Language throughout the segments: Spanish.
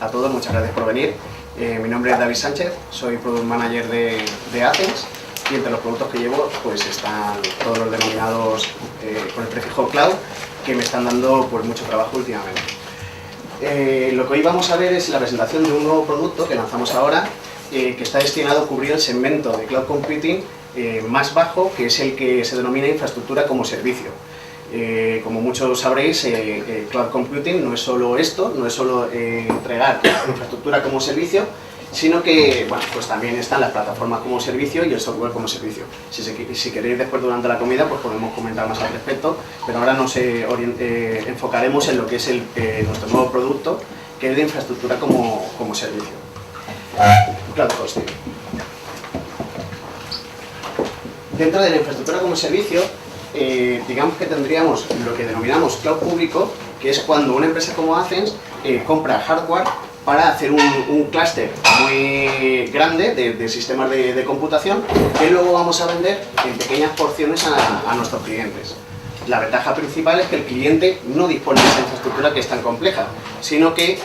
a todos, muchas gracias por venir. Mi nombre es David Sánchez, soy Product Manager de Athens y entre los productos que llevo pues están todos los denominados con el prefijo Cloud, que me están dando pues mucho trabajo últimamente. Lo que hoy vamos a ver es la presentación de un nuevo producto que lanzamos ahora, que está destinado a cubrir el segmento de Cloud Computing más bajo, que es el que se denomina infraestructura como servicio. Como muchos sabréis, Cloud Computing no es solo esto, no es solo entregar infraestructura como servicio, sino que bueno, pues también están las plataformas como servicio y el software como servicio. Si queréis después durante la comida pues podemos comentar más al respecto, pero ahora nos enfocaremos en lo que es nuestro nuevo producto, que es de infraestructura como servicio. Cloud Hosting. Dentro de la infraestructura como servicio, digamos que tendríamos lo que denominamos cloud público, que es cuando una empresa como Athens compra hardware para hacer un clúster muy grande de sistemas de computación que luego vamos a vender en pequeñas porciones a nuestros clientes. La ventaja principal es que el cliente no dispone de esa infraestructura que es tan compleja, sino que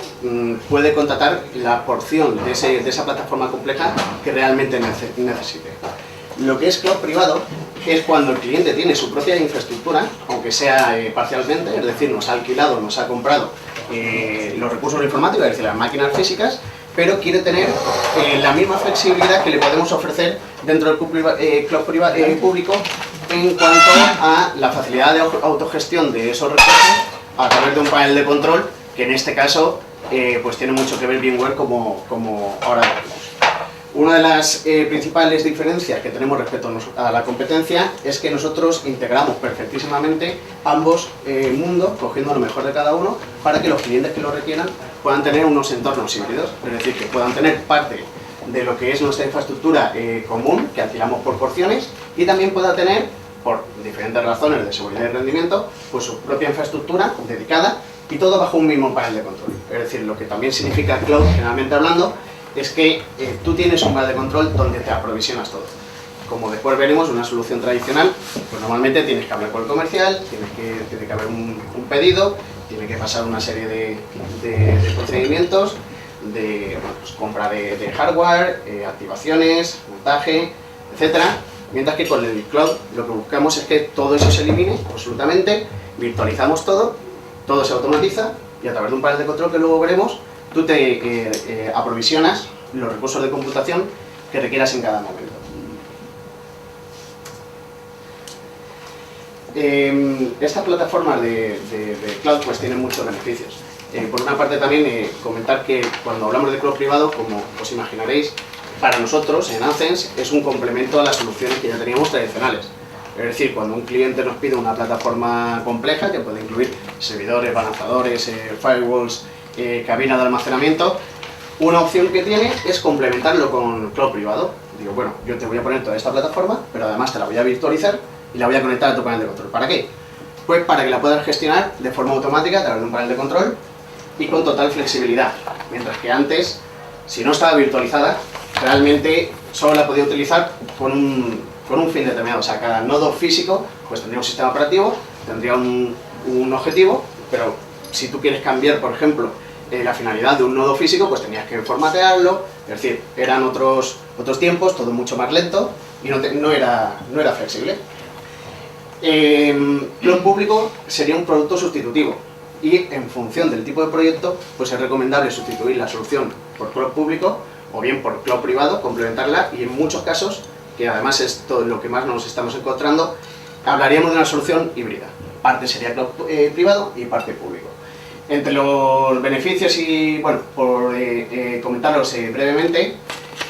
puede contratar la porción de esa plataforma compleja que realmente necesite. Lo que es cloud privado es cuando el cliente tiene su propia infraestructura, aunque sea parcialmente, es decir, nos ha alquilado, nos ha comprado los recursos informáticos, es decir, las máquinas físicas, pero quiere tener la misma flexibilidad que le podemos ofrecer dentro del cloud público en cuanto a la facilidad de autogestión de esos recursos a través de un panel de control, que en este caso pues tiene mucho que ver VMware como ahora veremos. Una de las principales diferencias que tenemos respecto a la competencia es que nosotros integramos perfectísimamente ambos mundos, cogiendo lo mejor de cada uno, para que los clientes que lo requieran puedan tener unos entornos híbridos, es decir, que puedan tener parte de lo que es nuestra infraestructura común, que alquilamos por porciones, y también pueda tener, por diferentes razones de seguridad y rendimiento, pues su propia infraestructura dedicada y todo bajo un mismo panel de control. Es decir, lo que también significa cloud, generalmente hablando, es que tú tienes un panel de control donde te aprovisionas todo. Como después veremos, una solución tradicional, pues normalmente tienes que hablar con el comercial, tiene que haber un pedido, tiene que pasar una serie de procedimientos, de pues, compra de hardware, activaciones, montaje, etc. Mientras que con el cloud lo que buscamos es que todo eso se elimine absolutamente, virtualizamos todo, todo se automatiza y a través de un panel de control que luego veremos, tú te aprovisionas los recursos de computación que requieras en cada momento. Estas plataformas de cloud pues tienen muchos beneficios. Por una parte también comentar que cuando hablamos de cloud privado, como os imaginaréis, para nosotros en Athens es un complemento a las soluciones que ya teníamos tradicionales. Es decir, cuando un cliente nos pide una plataforma compleja que puede incluir servidores, balanzadores, firewalls, cabina de almacenamiento, una opción que tiene es complementarlo con cloud privado. Digo, bueno, yo te voy a poner toda esta plataforma, pero además te la voy a virtualizar y la voy a conectar a tu panel de control. ¿Para qué? Pues para que la puedas gestionar de forma automática a través de un panel de control y con total flexibilidad. Mientras que antes, si no estaba virtualizada, realmente solo la podía utilizar con un fin determinado. O sea, cada nodo físico pues tendría un sistema operativo, tendría un objetivo, pero si tú quieres cambiar, por ejemplo, la finalidad de un nodo físico, pues tenías que formatearlo, es decir, eran otros tiempos, todo mucho más lento y no era flexible. Cloud público sería un producto sustitutivo y en función del tipo de proyecto, pues es recomendable sustituir la solución por cloud público o bien por cloud privado, complementarla y en muchos casos, que además es todo lo que más nos estamos encontrando, hablaríamos de una solución híbrida. Parte sería cloud privado y parte público. Entre los beneficios y, bueno, por comentarlos brevemente,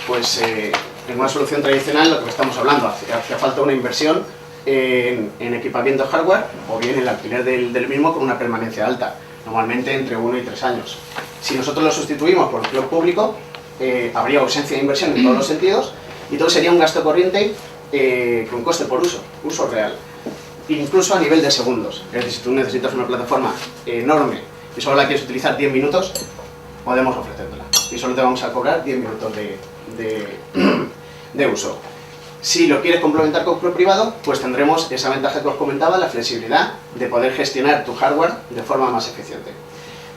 pues en una solución tradicional lo que estamos hablando, hacía falta una inversión en equipamiento hardware o bien el alquiler del mismo con una permanencia alta, normalmente entre 1 y 3 años. Si nosotros lo sustituimos por cloud público, habría ausencia de inversión en todos los sentidos y todo sería un gasto corriente con coste por uso real, incluso a nivel de segundos. Es decir, si tú necesitas una plataforma enorme y solo la quieres utilizar 10 minutos, podemos ofrecértela y solo te vamos a cobrar 10 minutos de uso. Si lo quieres complementar con cloud privado, pues tendremos esa ventaja que os comentaba, la flexibilidad de poder gestionar tu hardware de forma más eficiente.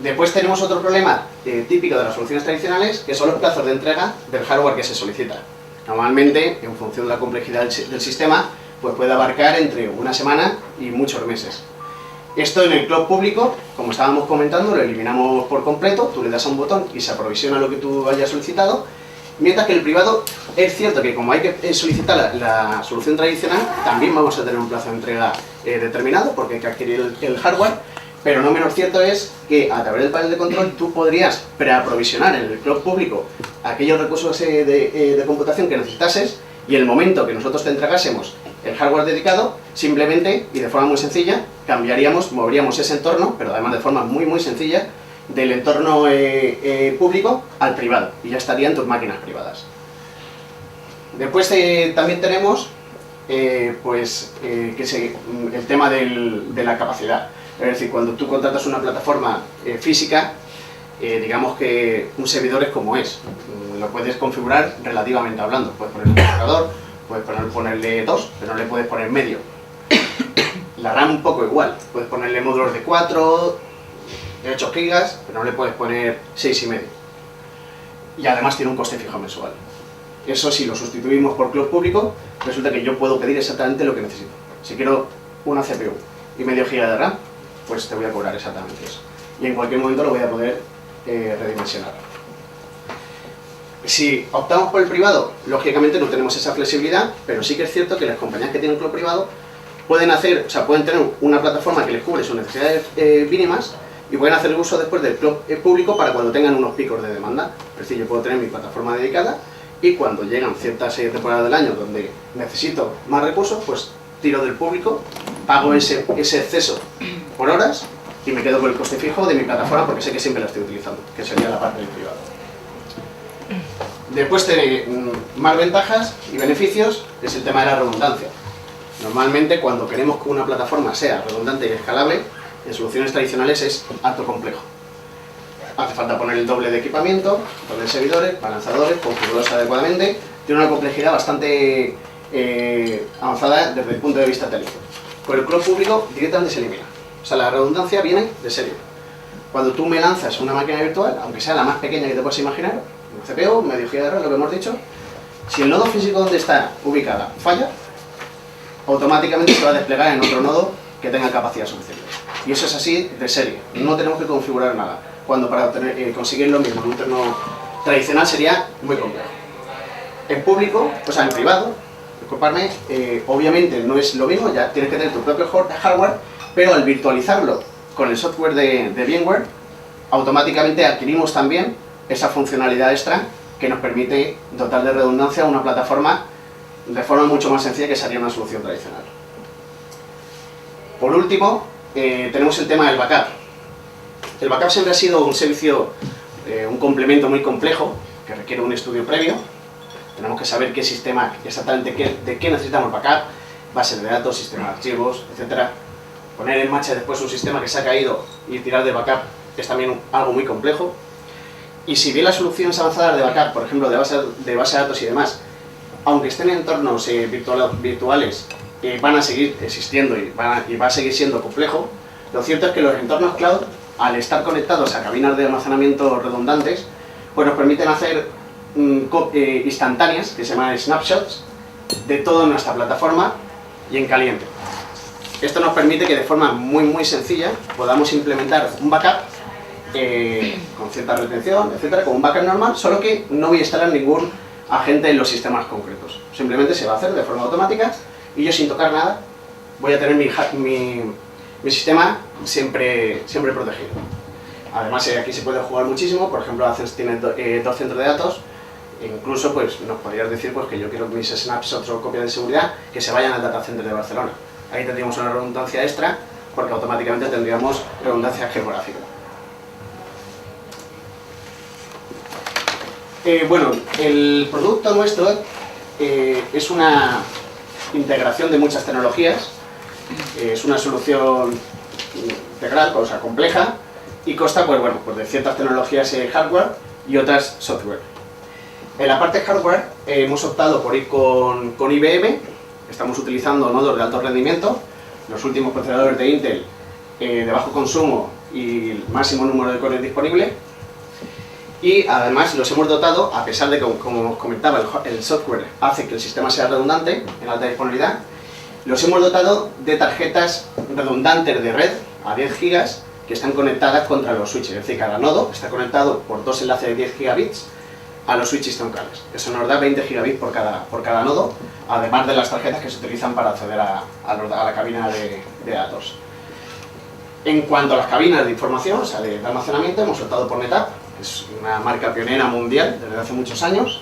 Después tenemos otro problema típico de las soluciones tradicionales, que son los plazos de entrega del hardware que se solicita. Normalmente, en función de la complejidad del sistema, pues puede abarcar entre una semana y muchos meses. Esto en el cloud público, como estábamos comentando, lo eliminamos por completo, tú le das a un botón y se aprovisiona lo que tú hayas solicitado, mientras que en el privado es cierto que como hay que solicitar la solución tradicional, también vamos a tener un plazo de entrega determinado, porque hay que adquirir el hardware, pero no menos cierto es que a través del panel de control tú podrías preaprovisionar en el cloud público aquellos recursos de computación que necesitases, y el momento que nosotros te entregásemos el hardware dedicado, simplemente y de forma muy sencilla, moveríamos ese entorno, pero además de forma muy sencilla, del entorno público al privado, y ya estarían tus máquinas privadas. Después también tenemos el tema de la capacidad. Es decir, cuando tú contratas una plataforma física, digamos que un servidor es como es, lo puedes configurar relativamente hablando, puedes poner un cargador, puedes ponerle 2, pero no le puedes poner medio. La RAM un poco igual, puedes ponerle módulos de 4, de 8 GB, pero no le puedes poner 6,5. Y además tiene un coste fijo mensual. Eso, si lo sustituimos por cloud público, resulta que yo puedo pedir exactamente lo que necesito. Si quiero una CPU y medio giga de RAM, pues te voy a cobrar exactamente eso. Y en cualquier momento lo voy a poder redimensionar. Si optamos por el privado, lógicamente no tenemos esa flexibilidad, pero sí que es cierto que las compañías que tienen cloud privado pueden tener una plataforma que les cubre sus necesidades mínimas, y pueden hacer uso después del cloud público para cuando tengan unos picos de demanda. Es decir, yo puedo tener mi plataforma dedicada, y cuando llegan ciertas temporadas del año donde necesito más recursos, pues tiro del público, pago ese exceso por horas y me quedo con el coste fijo de mi plataforma, porque sé que siempre la estoy utilizando, que sería la parte del privado. Después tiene más ventajas y beneficios, es el tema de la redundancia. Normalmente, cuando queremos que una plataforma sea redundante y escalable, en soluciones tradicionales es harto complejo. Hace falta poner el doble de equipamiento, doble de servidores, balanceadores, configurarlos adecuadamente. Tiene una complejidad bastante avanzada desde el punto de vista técnico. Con el cloud público directamente se elimina. O sea, la redundancia viene de serie. Cuando tú me lanzas una máquina virtual, aunque sea la más pequeña que te puedas imaginar, un CPU, medio giga de RAM, lo que hemos dicho, si el nodo físico donde está ubicada falla, automáticamente se va a desplegar en otro nodo que tenga capacidad suficiente. Y eso es así de serie, no tenemos que configurar nada, cuando para conseguir lo mismo en un entorno tradicional sería muy complejo. En público, o sea en privado, disculparme, obviamente no es lo mismo, ya tienes que tener tu propio hardware, pero al virtualizarlo con el software de VMware, automáticamente adquirimos también esa funcionalidad extra que nos permite dotar de redundancia a una plataforma de forma mucho más sencilla que sería una solución tradicional. Por último, tenemos el tema del backup. El backup siempre ha sido un servicio, un complemento muy complejo, que requiere un estudio previo. Tenemos que saber qué sistema, exactamente de qué necesitamos backup, bases de datos, sistemas de archivos, etc. Poner en marcha después un sistema que se ha caído y tirar de backup es también algo muy complejo. Y si bien las soluciones avanzadas de backup, por ejemplo de base de datos y demás, aunque estén en entornos virtuales, van a seguir existiendo y va a seguir siendo complejo, lo cierto es que los entornos cloud, al estar conectados a cabinas de almacenamiento redundantes, pues nos permiten hacer instantáneas, que se llaman snapshots, de toda nuestra plataforma y en caliente. Esto nos permite que de forma muy sencilla podamos implementar un backup con cierta retención, etcétera, como un backup normal, solo que no voy a instalar ningún agente en los sistemas concretos. Simplemente se va a hacer de forma automática y yo sin tocar nada voy a tener mi sistema siempre protegido. Además aquí se puede jugar muchísimo, por ejemplo Access tiene 2 centros de datos, e incluso pues, nos podrías decir pues, que yo quiero mis snapshots o copias de seguridad que se vayan al data center de Barcelona. Ahí tendríamos una redundancia extra porque automáticamente tendríamos redundancia geográfica. Bueno, el producto nuestro es una integración de muchas tecnologías, es una solución integral, o sea, compleja, y consta pues, bueno, pues de ciertas tecnologías hardware y otras software. En la parte hardware hemos optado por ir con IBM, estamos utilizando nodos de alto rendimiento, los últimos procesadores de Intel de bajo consumo y el máximo número de cores disponible. Y además los hemos dotado, a pesar de que, como os comentaba, el software hace que el sistema sea redundante en alta disponibilidad, los hemos dotado de tarjetas redundantes de red a 10 GB que están conectadas contra los switches. Es decir, cada nodo está conectado por dos enlaces de 10 gigabits a los switches troncales. Eso nos da 20 gigabits por cada nodo, además de las tarjetas que se utilizan para acceder a la cabina de datos. En cuanto a las cabinas de información, o sea, de almacenamiento, hemos optado por NetApp, que es una marca pionera mundial desde hace muchos años,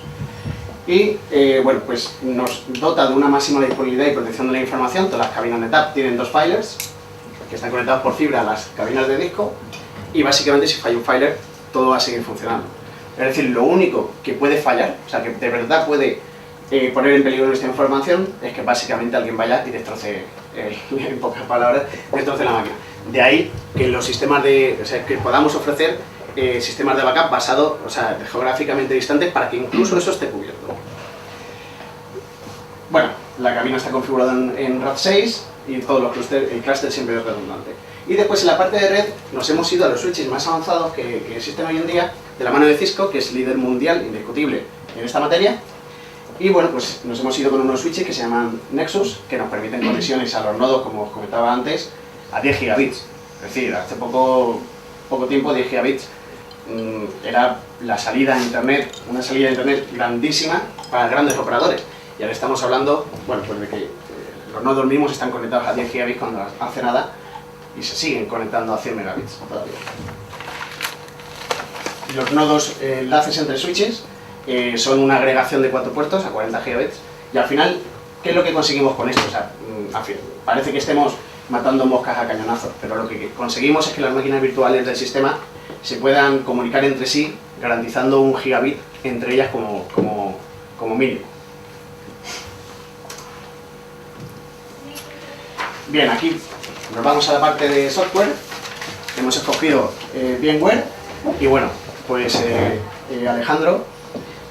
y bueno, pues nos dota de una máxima disponibilidad y protección de la información. Todas las cabinas NetApp tienen dos filers que están conectados por fibra a las cabinas de disco, y básicamente si falla un filer, todo va a seguir funcionando. Es decir, lo único que puede fallar, o sea, que de verdad puede poner en peligro nuestra información, es que básicamente alguien vaya y destroce, en pocas palabras, destroce la máquina. De ahí que los sistemas o sea, que podamos ofrecer sistemas de backup basados, o sea, geográficamente distantes, para que incluso eso esté cubierto. Bueno, la cabina está configurada en RAID 6 y todos los el clúster siempre es redundante. Y después en la parte de red nos hemos ido a los switches más avanzados que existen hoy en día, de la mano de Cisco, que es líder mundial indiscutible en esta materia. Y bueno, pues nos hemos ido con unos switches que se llaman Nexus, que nos permiten conexiones a los nodos, como os comentaba antes, a 10 gigabits. Es decir, hace poco tiempo 10 gigabits era la salida a internet, una salida a internet grandísima para grandes operadores. Y ahora estamos hablando, bueno, pues de que los nodos mismos están conectados a 10 gigabits cuando hace nada, y se siguen conectando a 100 megabits todavía. Los nodos, enlaces entre switches, son una agregación de 4 puertos a 40 gigabits, y al final, ¿qué es lo que conseguimos con esto? O sea, parece que estemos matando moscas a cañonazos, pero lo que conseguimos es que las máquinas virtuales del sistema se puedan comunicar entre sí, garantizando 1 gigabit entre ellas como mínimo. Bien, aquí nos vamos a la parte de software. Hemos escogido VMware, y bueno, pues Alejandro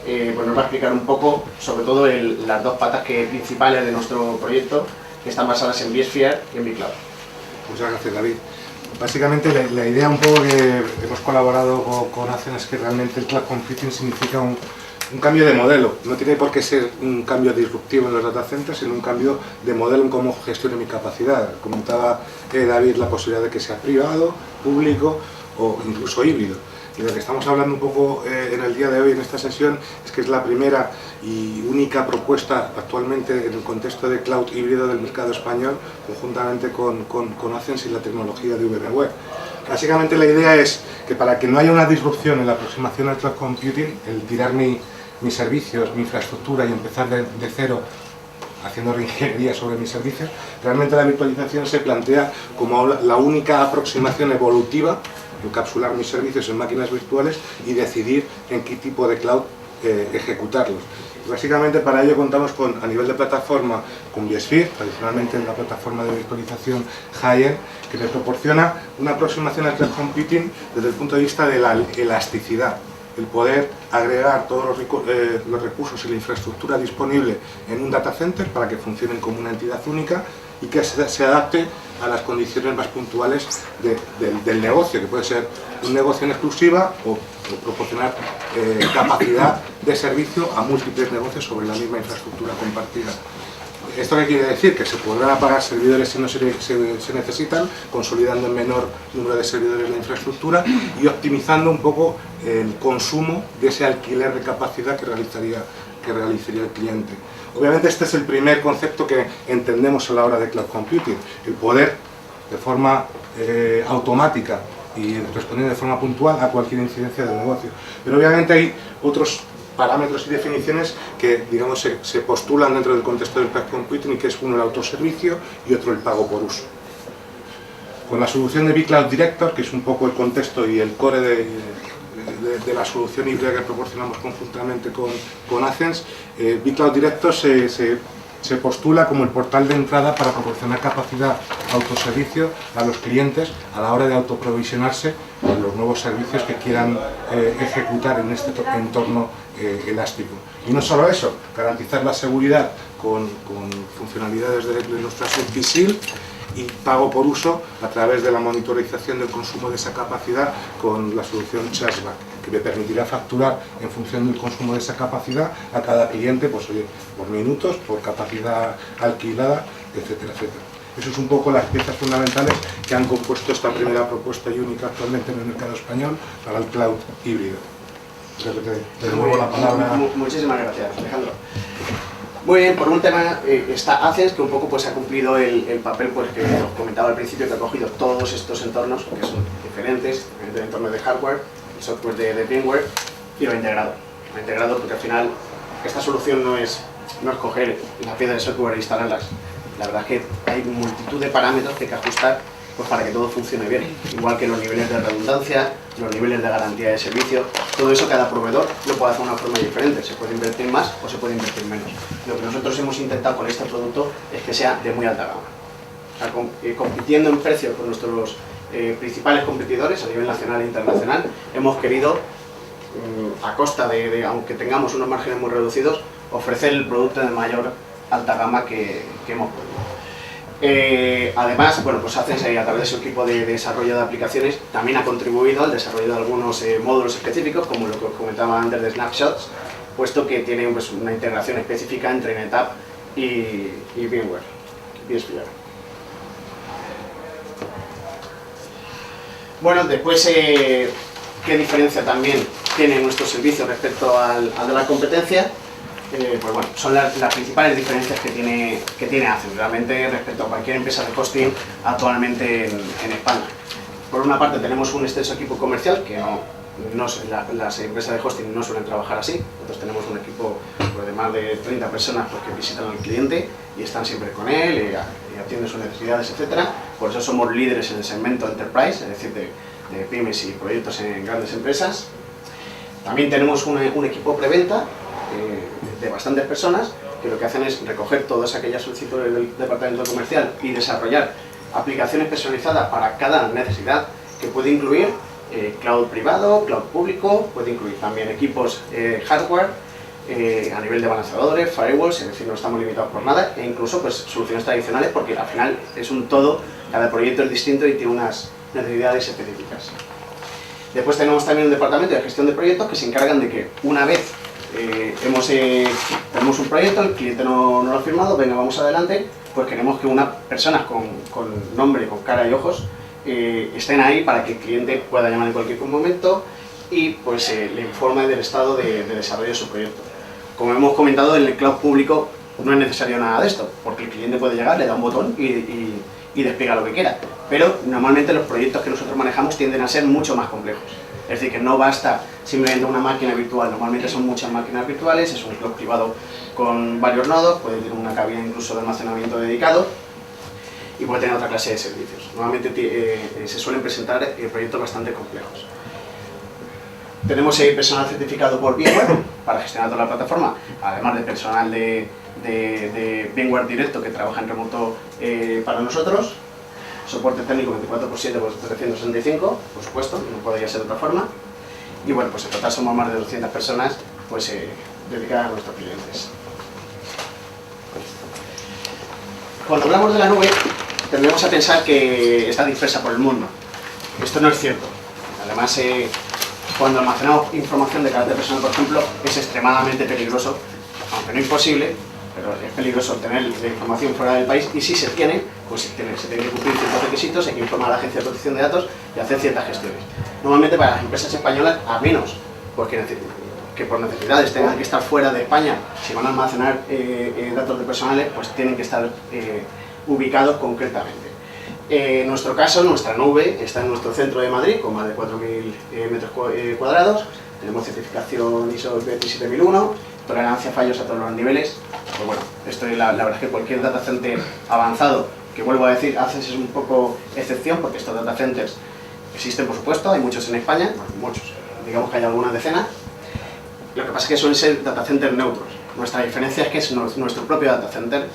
pues nos va a explicar un poco, sobre todo las dos patas principales de nuestro proyecto, que están basadas en vSphere y en vCloud. Muchas gracias, David. Básicamente la idea un poco que hemos colaborado con Azen es que realmente el cloud computing significa un cambio de modelo. No tiene por qué ser un cambio disruptivo en los data centers, sino un cambio de modelo en cómo gestiono mi capacidad. Comentaba David la posibilidad de que sea privado, público o incluso híbrido. Y lo que estamos hablando un poco en el día de hoy en esta sesión es que es la primera y única propuesta actualmente en el contexto de cloud híbrido del mercado español, conjuntamente con Azen y la tecnología de VMware. Básicamente la idea es que para que no haya una disrupción en la aproximación al cloud computing, el tirar mis servicios, mi infraestructura y empezar de cero haciendo reingeniería sobre mis servicios, realmente la virtualización se plantea como la única aproximación evolutiva, encapsular mis servicios en máquinas virtuales y decidir en qué tipo de cloud ejecutarlos. Y básicamente para ello contamos a nivel de plataforma con vSphere, tradicionalmente la plataforma de virtualización high-end, que me proporciona una aproximación al cloud computing desde el punto de vista de la elasticidad, el poder agregar todos los recursos y la infraestructura disponible en un data center para que funcionen como una entidad única y que se adapte a las condiciones más puntuales del negocio, que puede ser un negocio en exclusiva o proporcionar capacidad de servicio a múltiples negocios sobre la misma infraestructura compartida. ¿Esto qué quiere decir? Que se podrán apagar servidores si no se necesitan, consolidando en menor número de servidores la infraestructura y optimizando un poco el consumo de ese alquiler de capacidad que realizaría el cliente. Obviamente este es el primer concepto que entendemos a la hora de cloud computing, el poder de forma automática y responder de forma puntual a cualquier incidencia del negocio. Pero obviamente hay otros parámetros y definiciones que, digamos, se postulan dentro del contexto del cloud computing, y que es uno el autoservicio y otro el pago por uso. Con la solución de vCloud Director, que es un poco el contexto y el core de la solución híbrida que proporcionamos conjuntamente con Azen, vCloud Director se postula como el portal de entrada para proporcionar capacidad autoservicio a los clientes a la hora de autoprovisionarse en los nuevos servicios que quieran ejecutar en este entorno elástico. Y no solo eso, garantizar la seguridad con funcionalidades de nuestra Safety Shield y pago por uso a través de la monitorización del consumo de esa capacidad con la solución Chargeback, que me permitirá facturar en función del consumo de esa capacidad a cada cliente, pues oye, por minutos, por capacidad alquilada, etcétera, etcétera. Eso es un poco las piezas fundamentales que han compuesto esta primera propuesta y única actualmente en el mercado español para el cloud híbrido. Te devuelvo la palabra. Muchísimas gracias, Alejandro. Muy bien, por un tema está Access, que un poco pues ha cumplido el papel pues, que os comentaba al principio, que ha cogido todos estos entornos, que son diferentes entornos de hardware, el software de VMware, y lo ha integrado. Lo ha integrado porque al final esta solución no es coger las piezas de software e instalarlas. La verdad es que hay multitud de parámetros que hay que ajustar pues, para que todo funcione bien. Igual que los niveles de redundancia, los niveles de garantía de servicio, todo eso cada proveedor lo puede hacer de una forma diferente. Se puede invertir más o se puede invertir menos. Lo que nosotros hemos intentado con este producto es que sea de muy alta gama. O sea, compitiendo en precio con nuestros principales competidores a nivel nacional e internacional, hemos querido, a costa de, aunque tengamos unos márgenes muy reducidos, ofrecer el producto de mayor alta gama que hemos podido. Además, bueno, pues Access a través de su equipo de desarrollo de aplicaciones también ha contribuido al desarrollo de algunos módulos específicos, como lo que os comentaba antes de Snapshots, puesto que tiene pues, una integración específica entre NetApp y VMware, vSphere. Bueno, después, ¿qué diferencia también tiene nuestro servicio respecto al de la competencia? Pues bueno, son las principales diferencias que tiene Access realmente respecto a cualquier empresa de hosting actualmente en España. Por una parte tenemos un extenso equipo comercial, que las empresas de hosting no suelen trabajar así. Nosotros tenemos un equipo pues, de más de 30 personas pues, que visitan al cliente y están siempre con él y atienden sus necesidades, etc. Por eso somos líderes en el segmento Enterprise, es decir, de pymes y proyectos en grandes empresas. También tenemos un equipo preventa de bastantes personas que lo que hacen es recoger todas aquellas solicitudes del departamento comercial y desarrollar aplicaciones personalizadas para cada necesidad, que puede incluir cloud privado, cloud público, puede incluir también equipos hardware a nivel de balanceadores, firewalls, es decir, no estamos limitados por nada, e incluso pues, soluciones tradicionales, porque al final es un todo, cada proyecto es distinto y tiene unas necesidades específicas. Después tenemos también un departamento de gestión de proyectos que se encargan de que una vez tenemos un proyecto, el cliente no lo ha firmado, venga, vamos adelante, pues queremos que unas personas con nombre, con cara y ojos estén ahí para que el cliente pueda llamar en cualquier momento y pues le informe del estado de desarrollo de su proyecto. Como hemos comentado, en el cloud público no es necesario nada de esto, porque el cliente puede llegar, le da un botón y despliega lo que quiera, pero normalmente los proyectos que nosotros manejamos tienden a ser mucho más complejos. Es decir, que no basta simplemente una máquina virtual, normalmente son muchas máquinas virtuales, es un cloud privado con varios nodos, puede tener una cabina incluso de almacenamiento dedicado y puede tener otra clase de servicios. Normalmente se suelen presentar proyectos bastante complejos. Tenemos personal certificado por VMware para gestionar toda la plataforma, además de personal de VMware directo que trabaja en remoto para nosotros. Soporte técnico 24/7 por 365, por supuesto, no podría ser de otra forma. Y bueno, pues en total somos más de 200 personas pues, dedicadas a nuestros clientes. Cuando hablamos de la nube, tendemos a pensar que está dispersa por el mundo. Esto no es cierto. Además, cuando almacenamos información de carácter personal, por ejemplo, es extremadamente peligroso, aunque no imposible, pero es peligroso obtener la información fuera del país y si se tiene, pues se tienen que cumplir ciertos requisitos, hay que informar a la Agencia de Protección de Datos y hacer ciertas gestiones. Normalmente para las empresas españolas, a menos pues que por necesidades tengan que estar fuera de España, si van a almacenar datos de personales, pues tienen que estar ubicados concretamente. En nuestro caso, nuestra nube está en nuestro centro de Madrid, con más de 4.000 metros cuadrados, tenemos certificación ISO 27001, tolerancia a fallos a todos los niveles. Pues bueno, esto es la verdad es que cualquier data center avanzado, que vuelvo a decir, Access es un poco excepción, porque estos data centers existen por supuesto, hay muchos en España, bueno, muchos, digamos que hay algunas decenas. Lo que pasa es que suelen ser data centers neutros. Nuestra diferencia es que es nuestro propio data center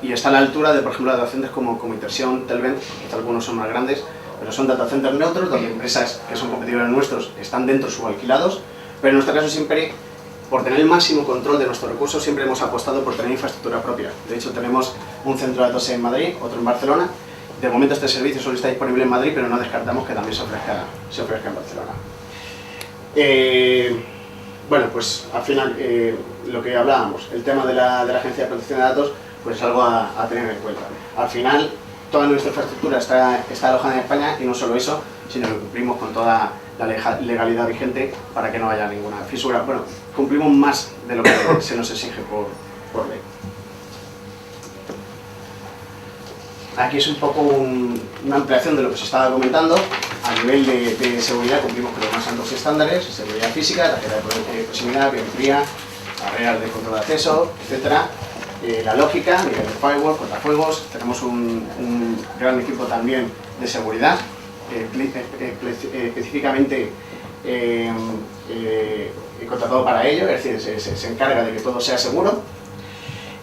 y está a la altura de, por ejemplo, data centers como Interxion, Telvent, que algunos son más grandes, pero son data centers neutros, donde empresas que son competidores nuestros están dentro subalquilados, pero en nuestro caso siempre, por tener el máximo control de nuestros recursos, siempre hemos apostado por tener infraestructura propia. De hecho, tenemos un centro de datos en Madrid, otro en Barcelona, De momento este servicio solo está disponible en Madrid, pero no descartamos que también se ofrezca en Barcelona. Bueno, pues al final, lo que hablábamos, el tema de la Agencia de Protección de Datos, pues es algo a tener en cuenta. Al final, toda nuestra infraestructura está alojada en España, y no solo eso, sino que cumplimos con toda la legalidad vigente para que no haya ninguna fisura. Bueno, cumplimos más de lo que se nos exige por ley. Aquí es un poco una ampliación de lo que se estaba comentando. A nivel de seguridad cumplimos con los más altos estándares: seguridad física, tarjeta de proximidad, biometría, barreras de control de acceso, etc. La lógica, nivel de firewall, cortafuegos. Tenemos un gran equipo también de seguridad, específicamente contratado para ello, es decir, se encarga de que todo sea seguro.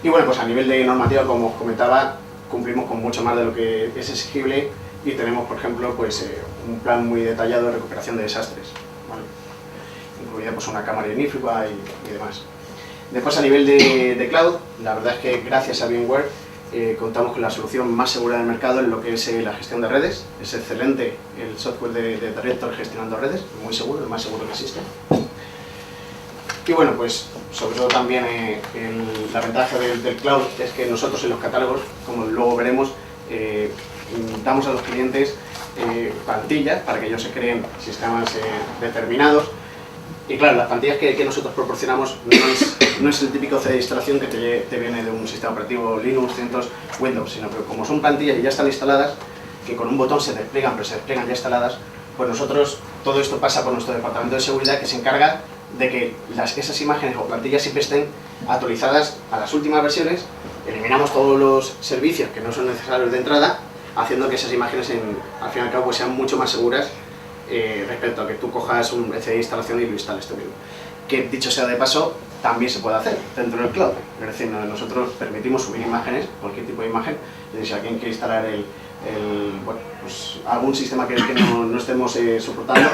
Y bueno, pues a nivel de normativa, como os comentaba, cumplimos con mucho más de lo que es exigible, y tenemos, por ejemplo, pues, un plan muy detallado de recuperación de desastres, ¿vale? Incluida pues, una cámara ignífuga y demás. Después, a nivel de cloud, la verdad es que gracias a VMware contamos con la solución más segura del mercado en lo que es la gestión de redes. Es excelente el software de Director gestionando redes, muy seguro, el más seguro que existe. Y bueno, pues sobre todo también la ventaja del cloud es que nosotros en los catálogos, como luego veremos, damos a los clientes plantillas para que ellos se creen sistemas determinados. Y claro, las plantillas que nosotros proporcionamos no es el típico CD de instalación que te viene de un sistema operativo Linux, CentOS, Windows, sino que como son plantillas y ya están instaladas, que con un botón se despliegan, pero se despliegan ya instaladas, pues nosotros, todo esto pasa por nuestro departamento de seguridad, que se encarga de que esas imágenes o plantillas siempre estén actualizadas a las últimas versiones. Eliminamos todos los servicios que no son necesarios de entrada, haciendo que esas imágenes al fin y al cabo pues sean mucho más seguras respecto a que tú cojas un CD de instalación y lo instales tú mismo. Que dicho sea de paso, también se puede hacer dentro del cloud. Es decir, nosotros permitimos subir imágenes, cualquier tipo de imagen. Es decir, si alguien quiere instalar bueno, pues algún sistema que no estemos soportando,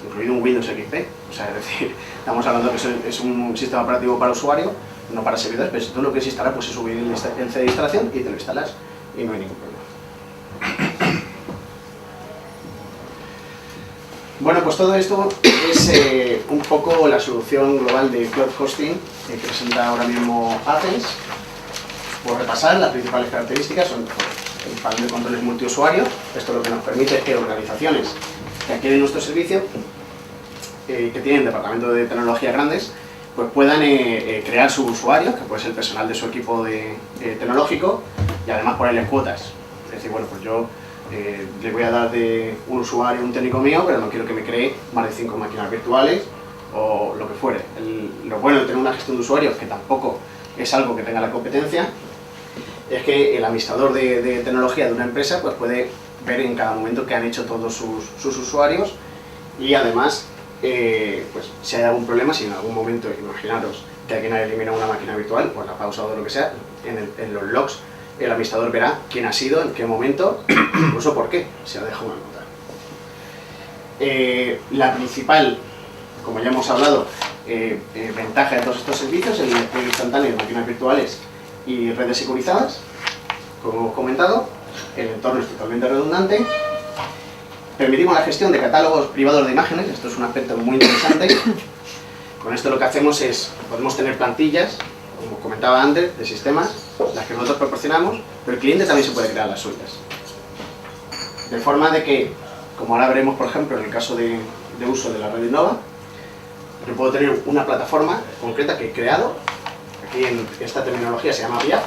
incluido un Windows XP, o sea, es decir, estamos hablando que es un sistema operativo para usuario, no para servidores, pero si tú lo quieres instalar, pues es subir el CD de instalación y te lo instalas y no hay ningún problema. Bueno, pues todo esto es un poco la solución global de cloud hosting que presenta ahora mismo Athens. Por repasar, las principales características son el panel de controles multiusuario. Esto lo que nos permite es que organizaciones que adquieren nuestro servicio, que tienen departamentos de tecnología grandes, pues puedan crear subusuarios, que puede ser el personal de su equipo tecnológico, y además ponerles cuotas. Es decir, bueno, pues yo le voy a dar de un usuario un técnico mío, pero no quiero que me cree más de 5 máquinas virtuales o lo que fuere. Lo bueno de tener una gestión de usuarios, que tampoco es algo que tenga la competencia, es que el administrador de tecnología de una empresa pues puede ver en cada momento qué han hecho todos sus usuarios, y además pues si hay algún problema, si en algún momento, imaginaros que alguien ha eliminado una máquina virtual por la pausa o de lo que sea, en los logs el administrador verá quién ha sido, en qué momento, incluso por qué se ha dejado una nota. La principal, como ya hemos hablado, ventaja de todos estos servicios, el despliegue instantáneo de máquinas virtuales y redes securizadas, como hemos comentado. El entorno es totalmente redundante. Permitimos la gestión de catálogos privados de imágenes. Esto es un aspecto muy interesante. Con esto lo que hacemos es, podemos tener plantillas, como comentaba antes, de sistemas, las que nosotros proporcionamos, pero el cliente también se puede crear las suyas. De forma de que, como ahora veremos, por ejemplo, en el caso de uso de la red Innova, yo puedo tener una plataforma concreta que he creado. Aquí en esta terminología se llama VIA,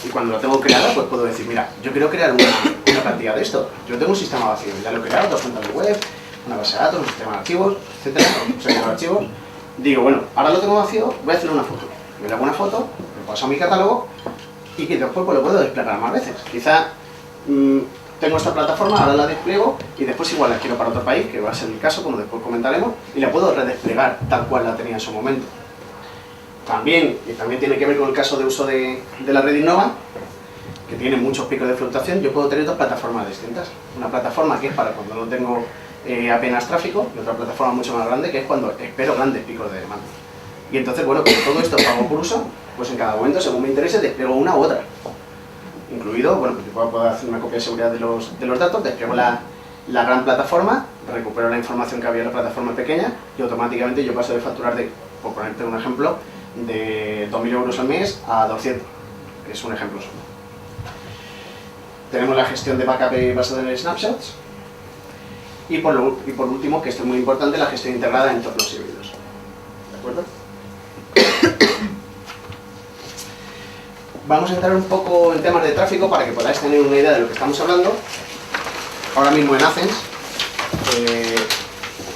y cuando la tengo creada, pues puedo decir, mira, yo quiero crear una plantilla de esto. Yo tengo un sistema vacío, ya lo he creado, 2 cuentas de web, una base de datos, un sistema de archivos, etcétera, un sistema de archivos. Digo, bueno, ahora lo tengo vacío, voy a hacer una foto. Me le hago una foto, me paso a mi catálogo y que después pues, lo puedo desplegar más veces. Quizá tengo esta plataforma, ahora la despliego y después igual la quiero para otro país, que va a ser el caso, como después comentaremos, y la puedo redesplegar tal cual la tenía en su momento. También tiene que ver con el caso de uso de la red Innova, que tiene muchos picos de fluctuación. Yo puedo tener 2 plataformas distintas. Una plataforma que es para cuando no tengo apenas tráfico, y otra plataforma mucho más grande que es cuando espero grandes picos de demanda. Y entonces, bueno, como todo esto pago por uso, pues en cada momento, según me interese, despliego una u otra. incluido, bueno, pues yo puedo hacer una copia de seguridad de los datos, despliego la gran plataforma, recupero la información que había en la plataforma pequeña y automáticamente yo paso de facturar de, por ponerte un ejemplo, de 2.000 euros al mes a 200, que es un ejemplo solo. Tenemos la gestión de backup basada en snapshots y por último, que esto es muy importante, la gestión integrada en entornos híbridos. ¿De acuerdo? Vamos a entrar un poco en temas de tráfico para que podáis tener una idea de lo que estamos hablando. Ahora mismo en Athens,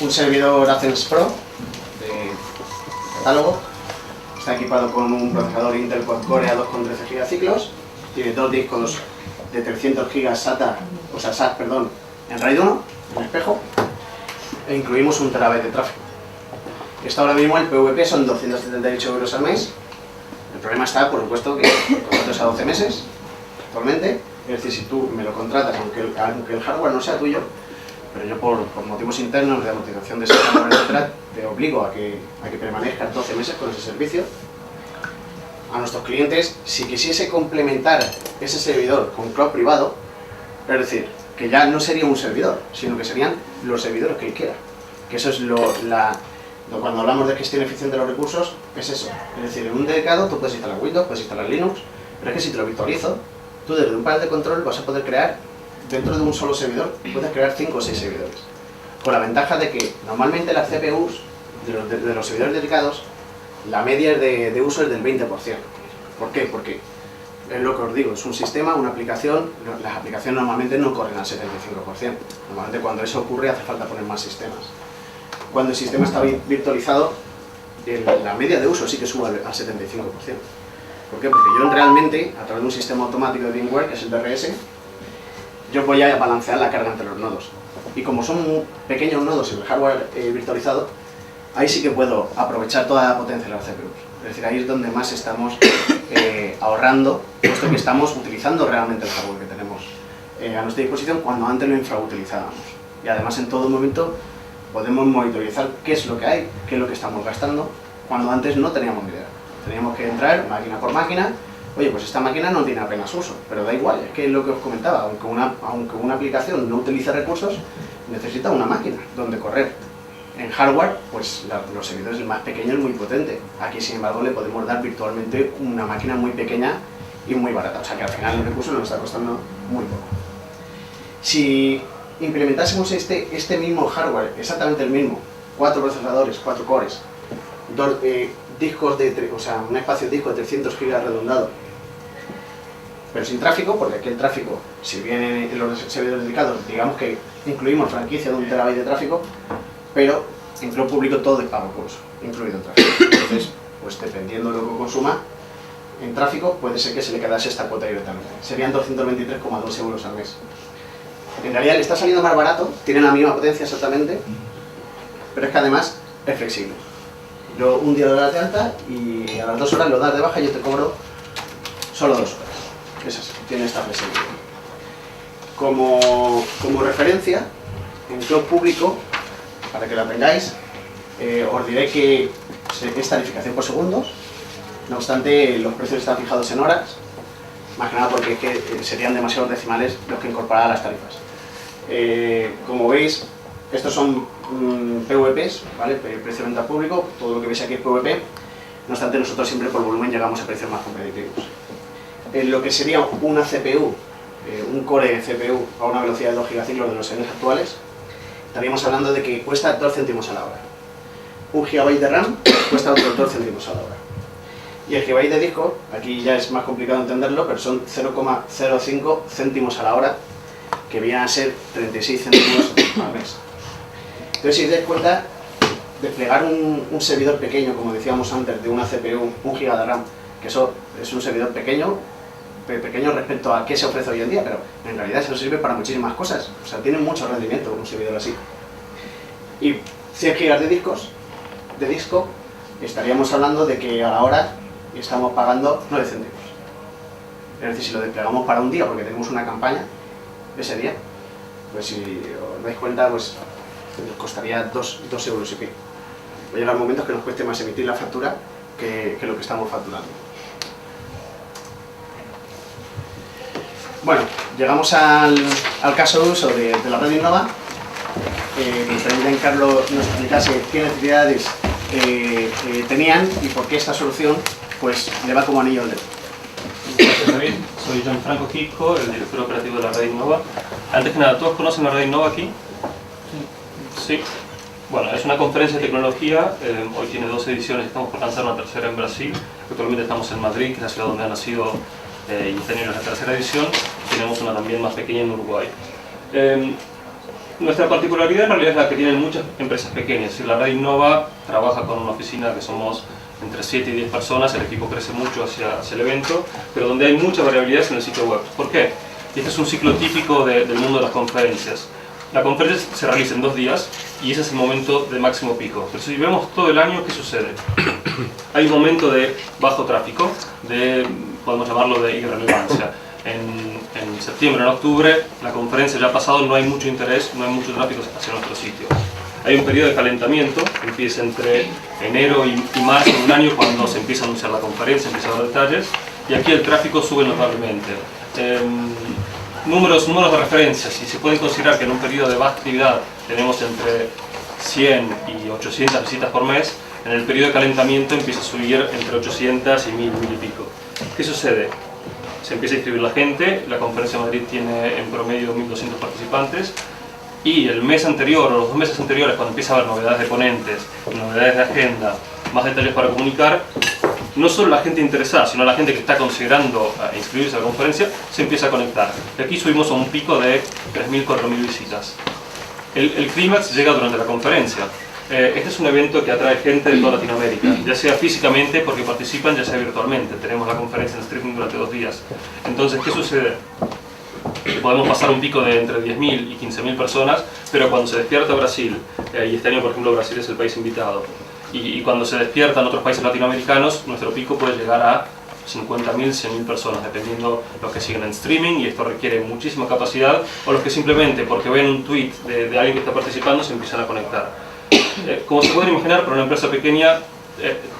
un servidor Athens Pro de catálogo está equipado con un procesador Intel Quad-Core A2 con 13 gigaciclos, tiene 2 discos de 300 gigas SATA, o sea, SAT, perdón, en RAID 1, en espejo, e incluimos 1 terabyte de tráfico. Esto ahora mismo el PVP son 278 euros al mes. El problema está, por supuesto, que el contrato es a 12 meses actualmente, es decir, si tú me lo contratas, aunque el hardware no sea tuyo, pero yo por motivos internos de amortización de ese hardware, etcétera, te obligo a que permanezcas 12 meses con ese servicio. A nuestros clientes, si quisiese complementar ese servidor con cloud privado, es decir, que ya no sería un servidor, sino que serían los servidores que él quiera. Que eso es cuando hablamos de gestión eficiente de los recursos, es eso. Es decir, en un dedicado tú puedes instalar Windows, puedes instalar Linux, pero es que si te lo virtualizo, tú desde un panel de control vas a poder crear, dentro de un solo servidor, puedes crear 5 o 6 servidores. Con la ventaja de que normalmente las CPUs de los servidores dedicados, la media de uso es del 20%. ¿Por qué? Porque es lo que os digo, es un sistema, una aplicación, las aplicaciones normalmente no corren al 75%. Normalmente cuando eso ocurre hace falta poner más sistemas. Cuando el sistema está virtualizado, la media de uso sí que sube al 75%. ¿Por qué? Porque yo realmente, a través de un sistema automático de VMware, que es el DRS, yo voy a balancear la carga entre los nodos. Y como son pequeños nodos en el hardware virtualizado, ahí sí que puedo aprovechar toda la potencia de las CPUs. Es decir, ahí es donde más estamos ahorrando, puesto que estamos utilizando realmente el hardware que tenemos a nuestra disposición cuando antes lo infrautilizábamos. Y además en todo momento podemos monitorizar qué es lo que hay, qué es lo que estamos gastando, cuando antes no teníamos ni idea. Teníamos que entrar máquina por máquina, oye, pues esta máquina no tiene apenas uso, pero da igual, es que es lo que os comentaba, aunque una aplicación no utilice recursos, necesita una máquina donde correr. En hardware, pues los servidores el más pequeño es muy potente. Aquí, sin embargo, le podemos dar virtualmente una máquina muy pequeña y muy barata. O sea que al final el recurso nos está costando muy poco. Si implementásemos este mismo hardware, exactamente el mismo, 4 procesadores, 4 cores, 2 discos un espacio de disco de 300 GB redondado, pero sin tráfico, porque aquí el tráfico, si bien en los servidores dedicados, digamos que incluimos franquicia de 1 terabyte de tráfico, pero en cloud público todo es pago por uso, incluido el tráfico. Entonces, pues dependiendo de lo que consuma en tráfico, puede ser que se le quedase esta cuota directamente. Serían 223,2 euros al mes. En realidad le está saliendo más barato, tiene la misma potencia exactamente, pero es que además es flexible. Yo un día lo das de alta y a las 2 horas lo das de baja y yo te cobro solo 2 horas. Es así, tiene esta flexibilidad. Como referencia, en cloud público, para que la tengáis, os diré que es tarificación por segundos, no obstante los precios están fijados en horas, más que nada porque es que serían demasiados decimales los que incorporar a las tarifas. Como veis, estos son PVPs, ¿vale? Precio de venta público, todo lo que veis aquí es PVP, no obstante nosotros siempre por volumen llegamos a precios más competitivos. En lo que sería una CPU, un core CPU a una velocidad de 2 gigaciclos de los servidores actuales, estaríamos hablando de que cuesta 2 céntimos a la hora. 1 GB de RAM cuesta otros 2 céntimos a la hora. Y el GB de disco, aquí ya es más complicado entenderlo, pero son 0,05 céntimos a la hora, que vienen a ser 36 céntimos al mes. Entonces, si os dais cuenta, desplegar un servidor pequeño, como decíamos antes, de una CPU, 1 GB de RAM, que eso es un servidor pequeño respecto a qué se ofrece hoy en día, pero en realidad eso sirve para muchísimas cosas. O sea, tiene mucho rendimiento un servidor así. Y 100 GB de disco, estaríamos hablando de que a la hora estamos pagando 9 céntimos. Es decir, si lo desplegamos para un día, porque tenemos una campaña ese día, pues si os dais cuenta, pues nos costaría 2 euros y pico. Va a llegar momentos que nos cueste más emitir la factura que lo que estamos facturando. Bueno, llegamos al caso de uso de la red Innova. Me gustaría que Carlos nos explicase qué necesidades tenían y por qué esta solución pues le va como anillo al dedo. Gracias, David. Soy Gianfranco Quisco, el director operativo de la red Innova. Antes que nada, ¿todos conocen la red Innova aquí? Sí. Bueno, es una conferencia de tecnología. Hoy tiene 2 ediciones, estamos por lanzar una tercera en Brasil. Actualmente estamos en Madrid, que es la ciudad donde ha nacido y este año es la tercera edición. Tenemos una también más pequeña en Uruguay. Nuestra particularidad en realidad es la que tienen muchas empresas pequeñas. La red Innova trabaja con una oficina que somos entre 7 y 10 personas, el equipo crece mucho hacia el evento, pero donde hay mucha variabilidad es en el sitio web. ¿Por qué? Este es un ciclo típico del mundo de las conferencias. La conferencia se realiza en 2 días y ese es el momento de máximo pico. Pero si vemos todo el año, ¿qué sucede? Hay un momento de bajo tráfico, podemos llamarlo de irrelevancia. En septiembre, en octubre, la conferencia ya ha pasado, no hay mucho interés, no hay mucho tráfico hacia nuestro sitio. Hay un periodo de calentamiento que empieza entre enero y marzo de un año, cuando se empieza a anunciar la conferencia, empieza a dar detalles, y aquí el tráfico sube notablemente. Números de referencia, si se puede considerar que en un periodo de baja actividad tenemos entre 100 y 800 visitas por mes, en el periodo de calentamiento empieza a subir entre 800 y 1000 y pico. ¿Qué sucede? Se empieza a inscribir la gente, la conferencia de Madrid tiene en promedio 1200 participantes, y el mes anterior o los 2 meses anteriores, cuando empieza a haber novedades de ponentes, novedades de agenda, más detalles para comunicar, no solo la gente interesada, sino la gente que está considerando inscribirse a la conferencia, se empieza a conectar. Y aquí subimos a un pico de 3.000, 4.000 visitas. El clímax llega durante la conferencia. Este es un evento que atrae gente de toda Latinoamérica, ya sea físicamente porque participan, ya sea virtualmente. Tenemos la conferencia en streaming durante 2 días. Entonces, ¿qué sucede? Podemos pasar un pico de entre 10.000 y 15.000 personas, pero cuando se despierta Brasil, y este año por ejemplo Brasil es el país invitado, y cuando se despiertan otros países latinoamericanos, nuestro pico puede llegar a 50.000, 100.000 personas, dependiendo los que siguen en streaming, y esto requiere muchísima capacidad, o los que simplemente porque ven un tweet de alguien que está participando se empiezan a conectar. Como se pueden imaginar, para una empresa pequeña,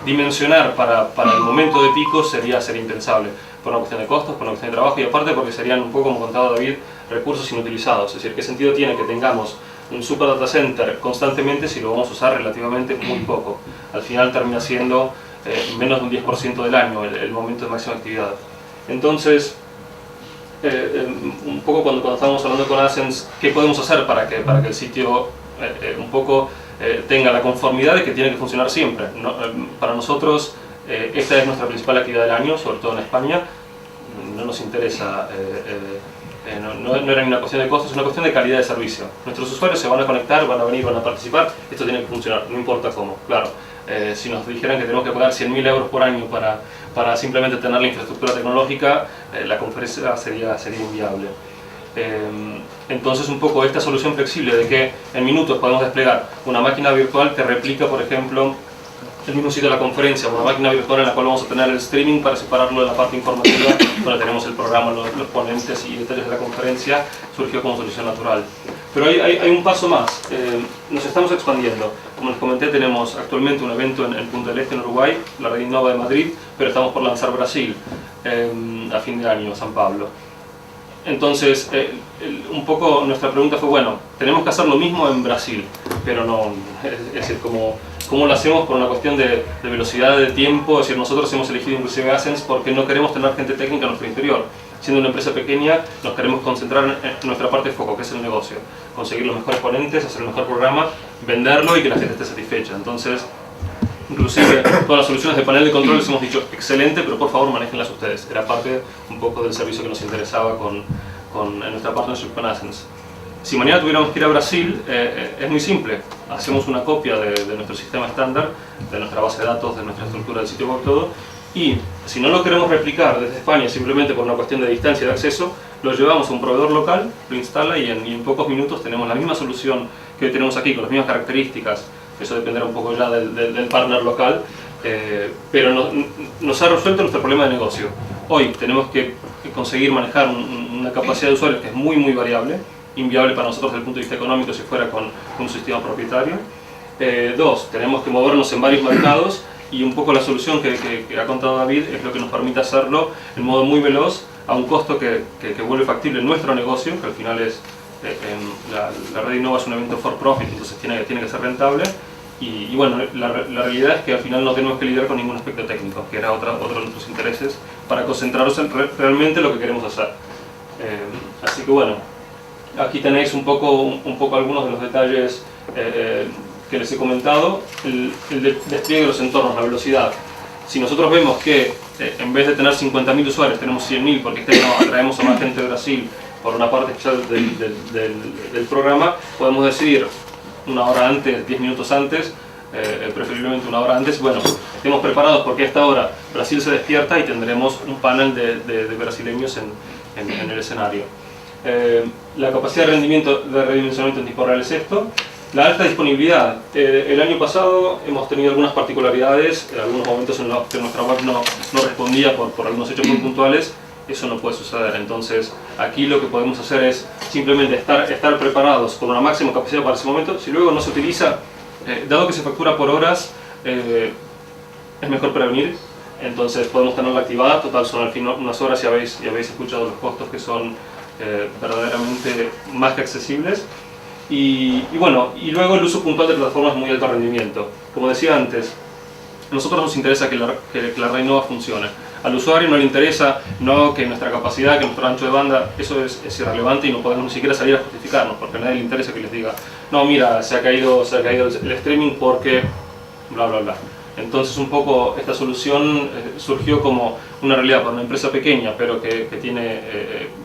dimensionar para el momento de pico sería impensable, por una cuestión de costos, por una cuestión de trabajo, y aparte porque serían un poco, como contaba David, recursos inutilizados. Es decir, ¿qué sentido tiene que tengamos un super data center constantemente si lo vamos a usar relativamente muy poco? Al final termina siendo menos de un 10% del año el momento de máxima actividad. Entonces, un poco cuando estábamos hablando con Ascens, ¿qué podemos hacer para que el sitio un poco tenga la conformidad de que tiene que funcionar siempre? Para nosotros, esta es nuestra principal actividad del año, sobre todo en España. No nos interesa, no era ni una cuestión de costos, es una cuestión de calidad de servicio. Nuestros usuarios se van a conectar, van a venir, van a participar, esto tiene que funcionar, no importa cómo. Claro, si nos dijeran que tenemos que pagar 100.000 euros por año para simplemente tener la infraestructura tecnológica, la conferencia sería inviable. Entonces un poco esta solución flexible de que en minutos podemos desplegar una máquina virtual que replica, por ejemplo, el mismo sitio de la conferencia, una máquina virtual en la cual vamos a tener el streaming para separarlo de la parte informativa, donde tenemos el programa, los ponentes y detalles de la conferencia, surgió como solución natural. Pero hay un paso más, nos estamos expandiendo. Como les comenté, tenemos actualmente un evento en Punta del Este, en Uruguay, la red Innova de Madrid, pero estamos por lanzar Brasil a fin de año, San Pablo. Entonces, un poco nuestra pregunta fue, bueno, tenemos que hacer lo mismo en Brasil, pero no, es decir, ¿cómo lo hacemos por una cuestión de velocidad de tiempo? Es decir, nosotros hemos elegido inclusive Ascens porque no queremos tener gente técnica en nuestro interior. Siendo una empresa pequeña, nos queremos concentrar en nuestra parte de foco, que es el negocio. Conseguir los mejores ponentes, hacer el mejor programa, venderlo y que la gente esté satisfecha. Entonces, inclusive todas las soluciones de panel de control les hemos dicho excelente, pero por favor manéjenlas ustedes. Era parte un poco del servicio que nos interesaba en nuestra partnership con Ascens. Si mañana tuviéramos que ir a Brasil, es muy simple. Hacemos una copia de nuestro sistema estándar, de nuestra base de datos, de nuestra estructura del sitio web, todo. Y si no lo queremos replicar desde España simplemente por una cuestión de distancia de acceso, lo llevamos a un proveedor local, lo instala y en pocos minutos tenemos la misma solución que hoy tenemos aquí, con las mismas características. Eso dependerá un poco ya del partner local, pero nos ha resuelto nuestro problema de negocio. Hoy tenemos que conseguir manejar una capacidad de usuarios que es muy variable, inviable para nosotros desde el punto de vista económico si fuera con un sistema propietario. 2, tenemos que movernos en varios mercados y un poco la solución que ha contado David es lo que nos permite hacerlo en modo muy veloz, a un costo que vuelve factible nuestro negocio, que al final es, la Red Innova es un evento for profit, entonces tiene que ser rentable. Y bueno, la realidad es que al final no tenemos que lidiar con ningún aspecto técnico, que era otro de nuestros intereses, para concentrarnos en realmente lo que queremos hacer. Así que bueno, aquí tenéis un poco algunos de los detalles que les he comentado. El despliegue de los entornos, la velocidad. Si nosotros vemos que en vez de tener 50.000 usuarios tenemos 100.000 porque este año atraemos a más gente de Brasil por una parte especial del programa, podemos decidir una hora antes, 10 minutos antes, preferiblemente una hora antes, bueno, estemos preparados porque a esta hora Brasil se despierta y tendremos un panel de brasileños en el escenario. La capacidad de redimensionamiento en tiempo real es esto. La alta disponibilidad. El año pasado hemos tenido algunas particularidades, algunos momentos en los que nuestra web no respondía por algunos hechos muy puntuales. Eso no puede suceder, entonces aquí lo que podemos hacer es simplemente estar preparados con una máxima capacidad para ese momento. Si luego no se utiliza, dado que se factura por horas, es mejor prevenir, entonces podemos tenerla activada. Total, son al fin unas horas y habéis escuchado los costos que son verdaderamente más que accesibles. Y bueno, y luego el uso puntual de plataformas de muy alto rendimiento. Como decía antes, a nosotros nos interesa que la Red Innova funcione. Al usuario no le interesa que nuestra capacidad, que nuestro ancho de banda, eso es irrelevante y no podemos ni siquiera salir a justificarnos, porque a nadie le interesa que les diga, no, mira, se ha caído el streaming porque bla bla bla. Entonces un poco esta solución surgió como una realidad para una empresa pequeña, pero que tiene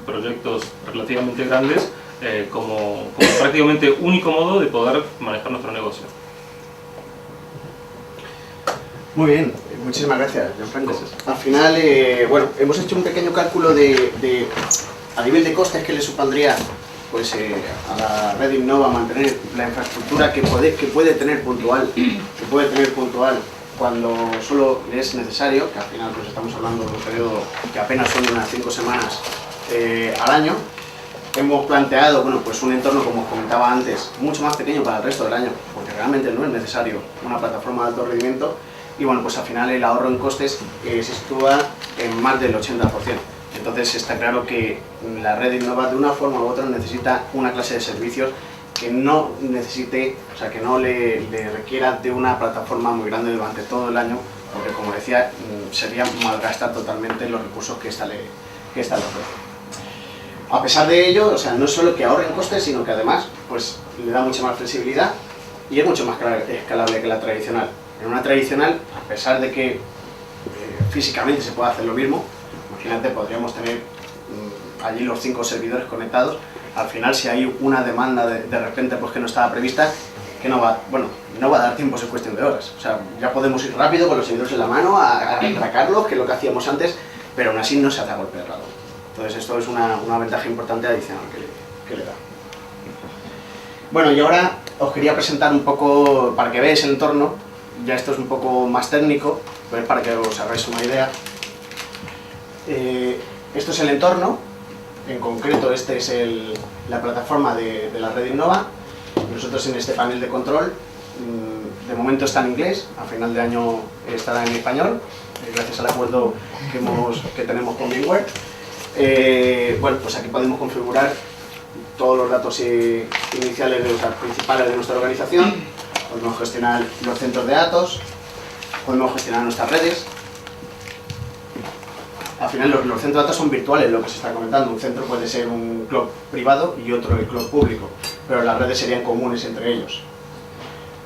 proyectos relativamente grandes, como prácticamente único modo de poder manejar nuestro negocio. Muy bien, muchísimas gracias, Gianfranco. Al final, bueno, hemos hecho un pequeño cálculo a nivel de costes que le supondría pues, a la Red Innova mantener la infraestructura que puede tener puntual, cuando solo le es necesario, que al final pues, estamos hablando de un periodo que apenas son unas 5 semanas al año. Hemos planteado bueno, pues un entorno, como os comentaba antes, mucho más pequeño para el resto del año, porque realmente no es necesario una plataforma de alto rendimiento. Y bueno, pues al final el ahorro en costes se sitúa en más del 80%. Entonces está claro que la Red Innova de una forma u otra necesita una clase de servicios que no necesite, o sea, que no le requiera de una plataforma muy grande durante todo el año, porque como decía, sería malgastar totalmente los recursos que esta le ofrece. A pesar de ello, o sea, no es solo que ahorre en costes, sino que además pues, le da mucha más flexibilidad y es mucho más escalable que la tradicional. En una tradicional, a pesar de que físicamente se puede hacer lo mismo, imagínate, podríamos tener allí los 5 servidores conectados, al final si hay una demanda de repente pues, que no estaba prevista, que no va a dar tiempo, es cuestión de horas. O sea, ya podemos ir rápido con los servidores en la mano a atracarlos, que es lo que hacíamos antes, pero aún así no se hace a golpe de rado. Entonces esto es una ventaja importante adicional que le da. Bueno, y ahora os quería presentar un poco, para que veáis el entorno, ya esto es un poco más técnico, pues para que os hagáis una idea. Esto es el entorno, en concreto esta es la plataforma de la Red Innova. Nosotros en este panel de control, de momento está en inglés, a final de año estará en español, gracias al acuerdo que tenemos con VMware. Bueno, pues aquí podemos configurar todos los datos iniciales principales de nuestra organización, podemos gestionar los centros de datos, podemos gestionar nuestras redes. Al final los centros de datos son virtuales, lo que se está comentando. Un centro puede ser un cloud privado y otro el cloud público, pero las redes serían comunes entre ellos.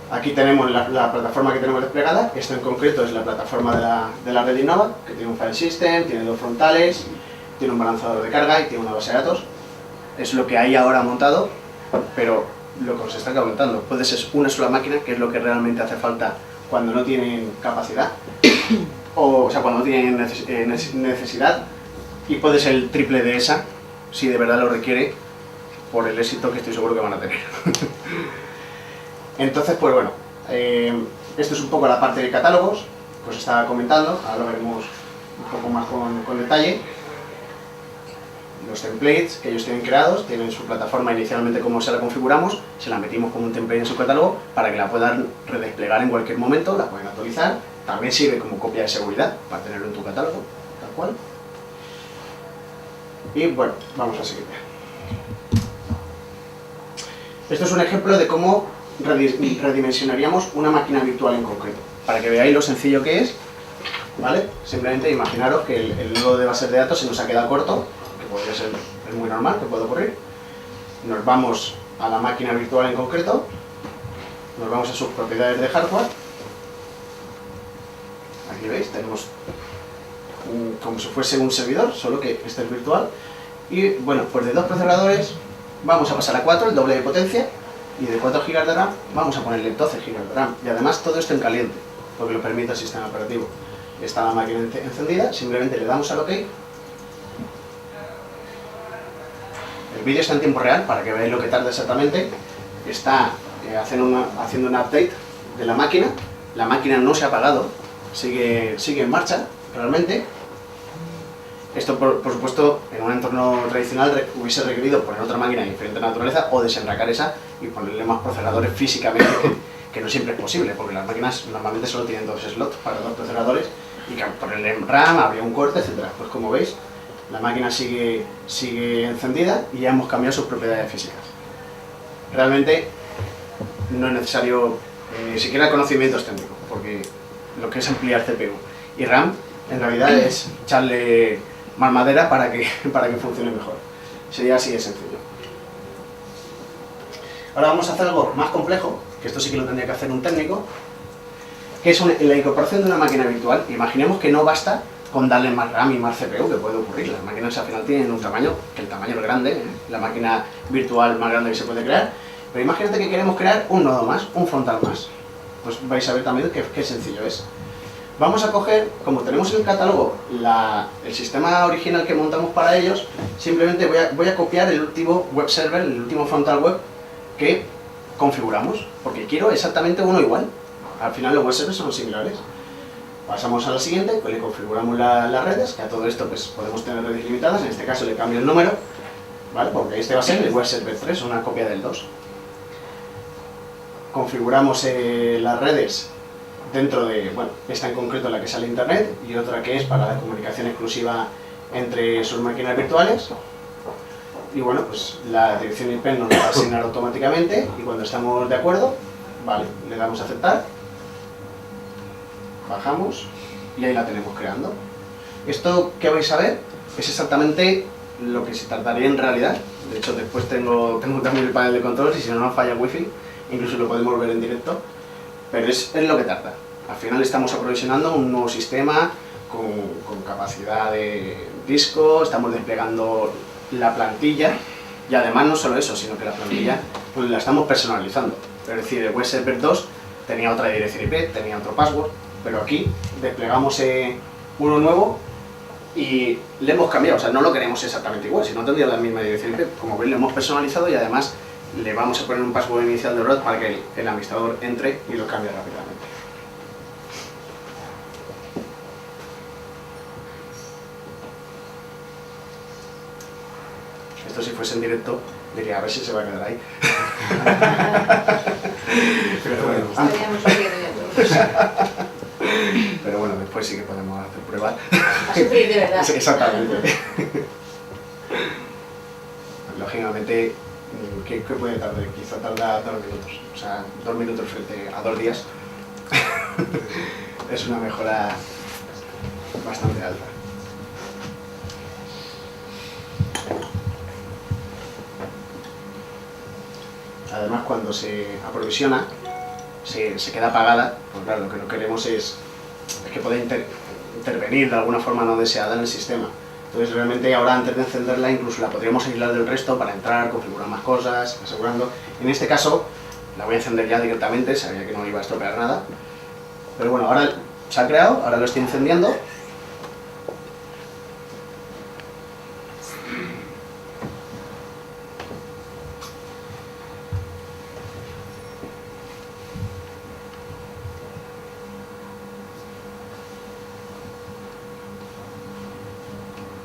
Aquí tenemos la plataforma que tenemos desplegada. Esto en concreto es la plataforma de la Red Innova, que tiene un file system, tiene 2 frontales, tiene un balanceador de carga y tiene una base de datos. Es lo que hay ahora montado, pero lo que os está comentando, puede ser una sola máquina, que es lo que realmente hace falta cuando no tienen capacidad, o sea, cuando no tienen necesidad, y puede ser el triple de esa, si de verdad lo requiere, por el éxito que estoy seguro que van a tener. Entonces, pues bueno, esto es un poco la parte de catálogos que os estaba comentando, ahora veremos un poco más con detalle. Los templates que ellos tienen creados, tienen su plataforma inicialmente como se la configuramos, se la metimos como un template en su catálogo para que la puedan redesplegar en cualquier momento, la pueden actualizar, también sirve como copia de seguridad para tenerlo en tu catálogo, tal cual. Y bueno, vamos a seguir. Esto es un ejemplo de cómo redimensionaríamos una máquina virtual en concreto, para que veáis lo sencillo que es, ¿vale? Simplemente imaginaros que el nodo de bases de datos se nos ha quedado corto, que podría ser, es muy normal, que puede ocurrir. Nos vamos a la máquina virtual en concreto, nos vamos a sus propiedades de hardware. Aquí veis, tenemos como si fuese un servidor, solo que este es virtual. Y bueno, pues de 2 procesadores vamos a pasar a 4, el doble de potencia, y de 4 GB de RAM vamos a ponerle 12 GB de RAM. Y además todo esto en caliente, porque lo permite el sistema operativo. Está la máquina encendida, simplemente le damos al OK. El vídeo está en tiempo real para que veáis lo que tarda exactamente. Está haciendo un update de la máquina no se ha apagado, sigue en marcha realmente. Esto, por supuesto, en un entorno tradicional hubiese requerido poner otra máquina de diferente naturaleza o desenracar esa y ponerle más procesadores físicamente, que no siempre es posible, porque las máquinas normalmente solo tienen 2 slots para 2 procesadores y que ponerle RAM, habría un corte, etc. Pues como veis, la máquina sigue encendida y ya hemos cambiado sus propiedades físicas. Realmente no es necesario ni siquiera conocimientos técnicos, porque lo que es ampliar CPU y RAM en realidad es echarle más madera para que funcione mejor. Sería así de sencillo. Ahora vamos a hacer algo más complejo, que esto sí que lo tendría que hacer un técnico, que es la incorporación de una máquina virtual. Imaginemos que no basta con darle más RAM y más CPU, que puede ocurrir. Las máquinas al final tienen un tamaño, que el tamaño es grande, la máquina virtual más grande que se puede crear. Pero imagínate que queremos crear un nodo más, un frontal más. Pues vais a ver también qué sencillo es. Vamos a coger, como tenemos en el catálogo el sistema original que montamos para ellos, simplemente voy a copiar el último web server, el último frontal web que configuramos, porque quiero exactamente uno igual. Al final los web servers son similares. Pasamos a la siguiente, pues le configuramos las redes, que a todo esto pues podemos tener redes limitadas, en este caso le cambio el número, ¿vale? Porque este va a ser el web server 3, una copia del 2. Configuramos las redes dentro de, bueno, esta en concreto la que sale a internet y otra que es para la comunicación exclusiva entre sus máquinas virtuales. Y bueno, pues la dirección IP nos la va a asignar automáticamente y cuando estamos de acuerdo, vale, le damos a aceptar, bajamos y ahí la tenemos creando. Esto que vais a ver es exactamente lo que se tardaría en realidad. De hecho, después tengo también el panel de control y si no nos falla el wifi, incluso lo podemos ver en directo, pero es lo que tarda. Al final estamos aprovisionando un nuevo sistema con capacidad de disco, estamos desplegando la plantilla y además no solo eso, sino que la plantilla pues la estamos personalizando. Es decir, el web server 2 tenía otra dirección IP, tenía otro password, pero aquí desplegamos uno nuevo y le hemos cambiado, o sea, no lo queremos exactamente igual, si no tendría la misma dirección IP. Como veis, lo hemos personalizado y además le vamos a poner un password inicial de root para que el administrador entre y lo cambie rápidamente. Esto si fuese en directo diría a ver si se va a quedar ahí. Pero bueno, estaríamos sufriendo ya todos. Pero bueno, después sí que podemos hacer pruebas. A sufrir de verdad. Exactamente. Lógicamente, ¿qué puede tardar? Quizá tarda 2 minutos. O sea, 2 minutos frente a 2 días. Es una mejora bastante alta. Además, cuando se aprovisiona, se queda apagada, pues claro, lo que no queremos es que pueda intervenir de alguna forma no deseada en el sistema. Entonces realmente ahora antes de encenderla incluso la podríamos aislar del resto para entrar, configurar más cosas, asegurando. En este caso la voy a encender ya directamente, sabía que no iba a estropear nada. Pero bueno, ahora se ha creado, ahora lo estoy encendiendo.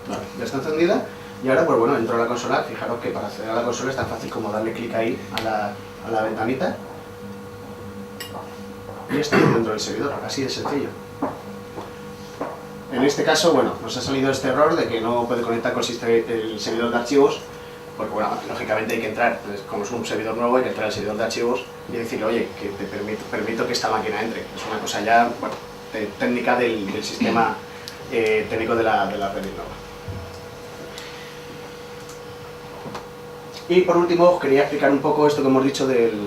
Vale, ya está encendida y ahora pues bueno, entro a la consola. Fijaros que para acceder a la consola es tan fácil como darle clic ahí a la ventanita y estamos dentro del servidor, así de sencillo. En este caso, bueno, nos ha salido este error de que no puede conectar con el servidor de archivos, porque bueno, lógicamente hay que entrar, pues, como es un servidor nuevo, hay que entrar al servidor de archivos y decirle, oye, que te permito que esta máquina entre. Es una cosa ya, bueno, técnica del sistema técnico de la red Innova. Y por último, os quería explicar un poco esto que hemos dicho del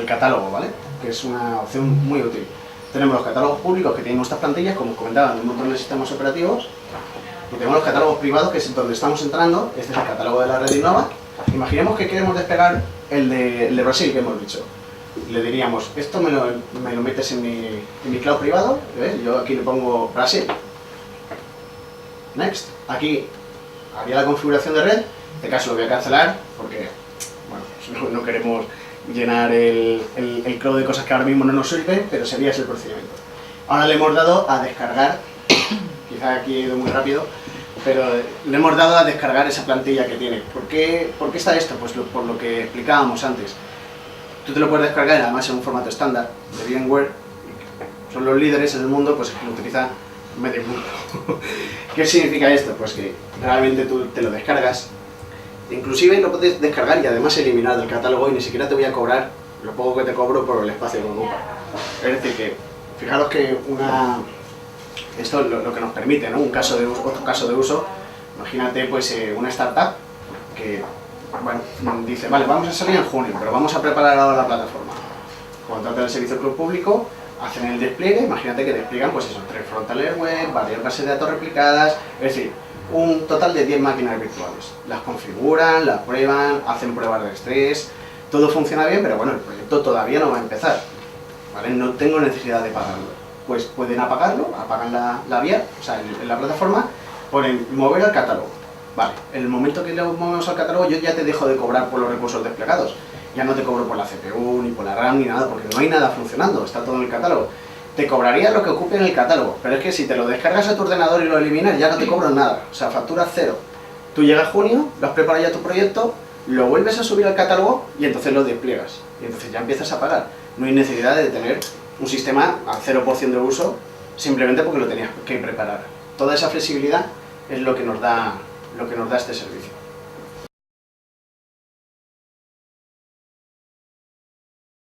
catálogo, ¿vale? Que es una opción muy útil. Tenemos los catálogos públicos que tienen nuestras plantillas, como os comentaba, en un montón de sistemas operativos. Y tenemos los catálogos privados, que es donde estamos entrando. Este es el catálogo de la red Innova. Imaginemos que queremos despegar el de Brasil, que hemos dicho. Le diríamos, esto me lo metes en mi cloud privado. ¿Ves? Yo aquí le pongo Brasil. Next. Aquí haría la configuración de red. En este caso lo voy a cancelar porque, bueno, no queremos llenar el cloud de cosas que ahora mismo no nos sirven, pero sería ese el procedimiento. Ahora le hemos dado a descargar, quizá aquí he ido muy rápido, pero le hemos dado a descargar esa plantilla que tiene. ¿Por qué está esto? Pues por lo que explicábamos antes. Tú te lo puedes descargar además en un formato estándar de VMware. Son los líderes en el mundo, pues que lo utilizan medio mundo. ¿Qué significa esto? Pues que realmente tú te lo descargas. Inclusive lo puedes descargar y además eliminar del catálogo y ni siquiera te voy a cobrar lo poco que te cobro por el espacio que ocupa. Es decir que, fijaros que esto es lo que nos permite, ¿no? Otro caso de uso, imagínate pues una startup que, bueno, dice, vale, vamos a salir en junio, pero vamos a preparar ahora la plataforma. Contratan el servicio club público, hacen el despliegue, imagínate que despliegan pues eso, 3 frontales web, varias bases de datos replicadas, es decir, un total de 10 máquinas virtuales. Las configuran, las prueban, hacen pruebas de estrés, todo funciona bien, pero bueno, el proyecto todavía no va a empezar, ¿vale? No tengo necesidad de pagarlo. Pues pueden apagarlo, apagan la vía, o sea, en la plataforma, ponen mover al catálogo. Vale, en el momento que lo movemos al catálogo, yo ya te dejo de cobrar por los recursos desplegados. Ya no te cobro por la CPU, ni por la RAM, ni nada, porque no hay nada funcionando, está todo en el catálogo. Te cobraría lo que ocupe en el catálogo, pero es que si te lo descargas a tu ordenador y lo eliminas, ya no te cobro nada, o sea, facturas cero. Tú llegas junio, lo has preparado ya tu proyecto, lo vuelves a subir al catálogo y entonces lo despliegas. Y entonces ya empiezas a pagar. No hay necesidad de tener un sistema al 0% de uso simplemente porque lo tenías que preparar. Toda esa flexibilidad es lo que nos da este servicio.